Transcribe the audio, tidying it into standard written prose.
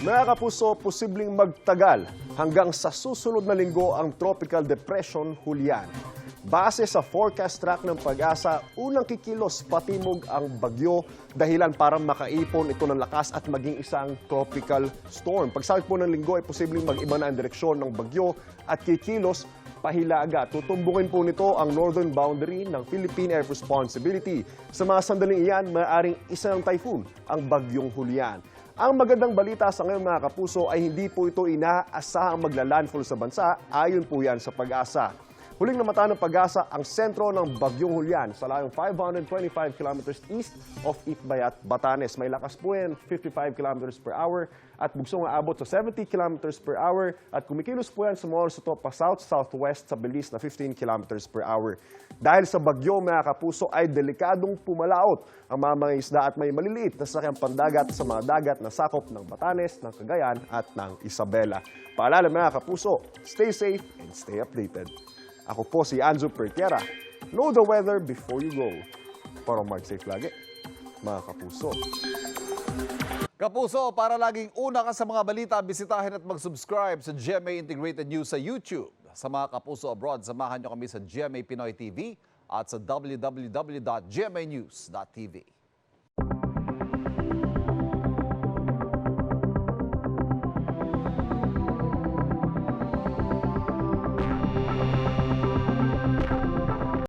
Mga kapuso, posibleng magtagal hanggang sa susunod na linggo ang Tropical Depression Julian. Base sa forecast track ng Pag-asa, unang kikilos patimog ang bagyo dahilan para makaipon ito ng lakas at maging isang tropical storm. Pagsapit po ng linggo ay posibleng mag-iba na ang direksyon ng bagyo at kikilos pahilaga. Tutumbungin po nito ang northern boundary ng Philippine Air Responsibility. Sa mga sandaling iyan, maaaring isang typhoon ang bagyong Julian. Ang magandang balita sa ngayon mga kapuso ay hindi po ito inaasahang magla-landfall sa bansa, ayon po yan sa Pag-asa. Huling namata ng Pag-asa ang sentro ng bagyong Julian sa layong 525 kilometers east of Itbayat, Batanes. May lakas po yan, 55 kilometers per hour at bugsong aabot sa 70 kilometers per hour at kumikilos po yan sa mga oras ito pa south-southwest sa bilis na 15 kilometers per hour. Dahil sa bagyo mga kapuso ay delikadong pumalaot ang mga isda at may maliliit na sasakyang pandagat sa mga dagat na sakop ng Batanes, ng Cagayan at ng Isabela. Paalala mga kapuso, stay safe and stay updated. Ako po si Anzo Pertiera. Know the weather before you go. Para mag-safe lagi, mga kapuso. Kapuso, para laging una ka sa mga balita, bisitahin at mag-subscribe sa GMA Integrated News sa YouTube. Sa mga kapuso abroad, samahan nyo kami sa GMA Pinoy TV at sa www.gmanews.tv.